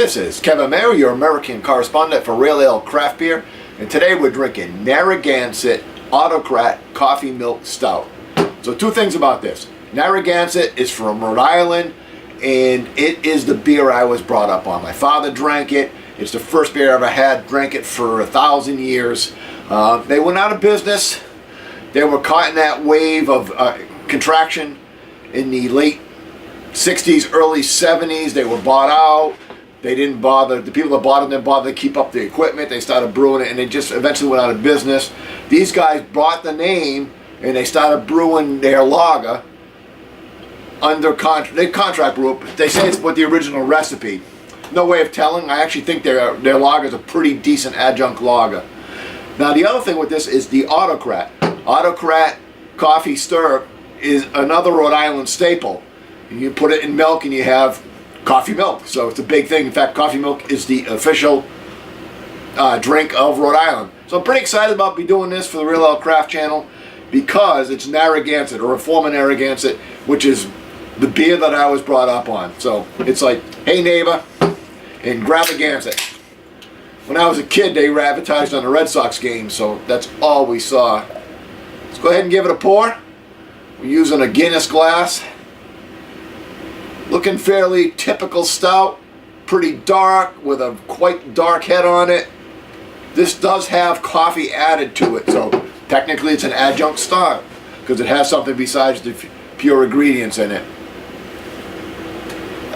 This is Kevin Mayo, your American correspondent for Rail Ale Craft Beer, and today we're drinking Narragansett Autograt Coffee Milk Stout. So two things about this. Narragansett is from Rhode Island, and it is the beer I was brought up on. My father drank it. It's the first beer I ever had. Drank it for 1,000 years. They went out of business. They were caught in that wave of contraction in the late 60s, early 70s. They were bought out. They didn't bother, the people that bought them didn't bother to keep up the equipment. They started brewing it, and they just eventually went out of business. These guys bought the name, and they started brewing their lager under contract. They contract brew it. They say it's with the original recipe. No way of telling. I actually think their lager is a pretty decent adjunct lager. Now the other thing with this is the Autograt. Autograt coffee stirrup is another Rhode Island staple. You put it in milk and you have coffee milk. So it's a big thing. In fact, coffee milk is the official drink of Rhode Island. So I'm pretty excited about be doing this for the Real Ale Craft channel because it's Narragansett, or a form of Narragansett, which is the beer that I was brought up on. So it's like, hey neighbor, and grab a Gansett. When I was a kid, they were advertised on the Red Sox games, so that's all we saw. Let's go ahead and give it a pour. We're using a Guinness glass. Looking fairly typical stout, pretty dark with a quite dark head on it. This does have coffee added to it, so technically it's an adjunct stout because it has something besides the pure ingredients in it.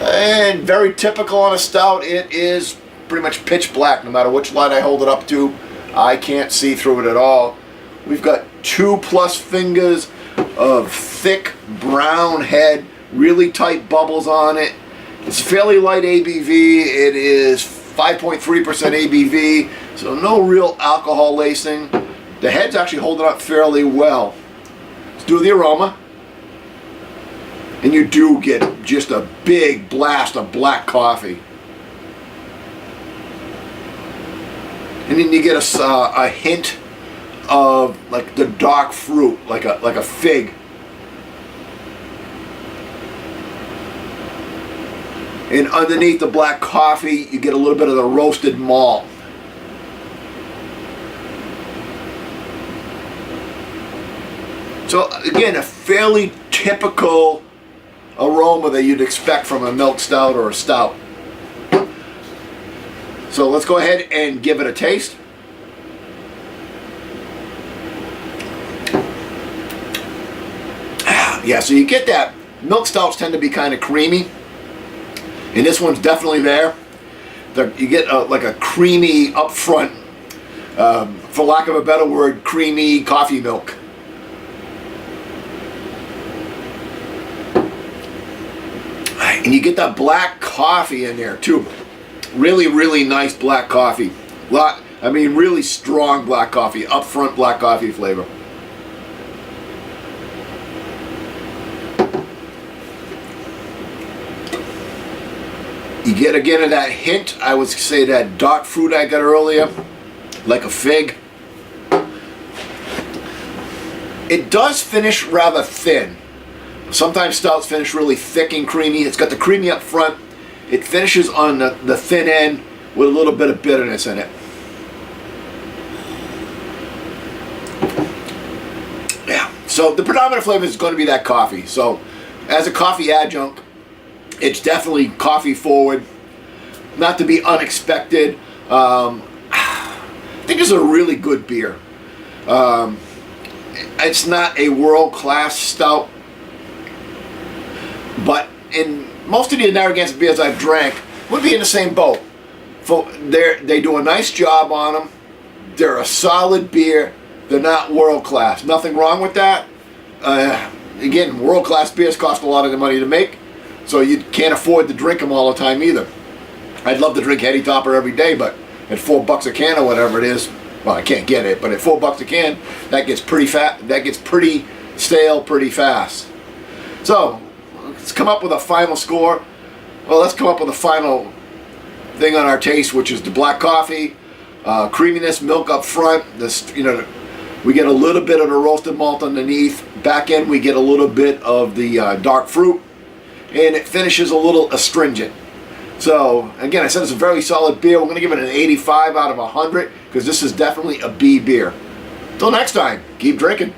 And very typical on a stout, it is pretty much pitch black. No matter which light I hold it up to, I can't see through it at all. We've got 2+ fingers of thick brown head, really tight bubbles on it. It's fairly light ABV. It is 5.3% ABV, so no real alcohol lacing. The head's actually holding up fairly well. Let's do the aroma. And you do get just a big blast of black coffee. And then you get a hint of like the dark fruit, like a fig. And underneath the black coffee, you get a little bit of the roasted malt. So again, a fairly typical aroma that you'd expect from a milk stout or a stout. So let's go ahead and give it a taste. Yeah, so you get that. Milk stouts tend to be kind of creamy, and this one's definitely there. You get like a creamy upfront, for lack of a better word, creamy coffee milk. And you get that black coffee in there too. Really, really nice black coffee. I mean, really strong black coffee, upfront black coffee flavor. You get again that hint, I would say that dark fruit I got earlier, like a fig. It does finish rather thin. Sometimes stouts finish really thick and creamy. It's got the creamy up front. It finishes on the thin end with a little bit of bitterness in it. Yeah, so the predominant flavor is going to be that coffee. So as a coffee adjunct, it's definitely coffee forward. Not to be unexpected. I think it's a really good beer. It's not a world-class stout, but in most of the Narragansett beers I've drank would be in the same boat. They do a nice job on them. They're a solid beer. They're not world-class. Nothing wrong with that. Again, world-class beers cost a lot of the money to make, so you can't afford to drink them all the time either. I'd love to drink Heady Topper every day, but at $4 a can or whatever it is, well, I can't get it, but at $4 a can, that gets pretty fat. That gets pretty stale pretty fast. So let's come up with a final score. Well, let's come up with a final thing on our taste, which is the black coffee, creaminess, milk up front. This, we get a little bit of the roasted malt underneath. Back end, we get a little bit of the dark fruit, and it finishes a little astringent. So again, I said it's a very solid beer. We're going to give it an 85 out of 100 because this is definitely a B beer. Till next time, keep drinking.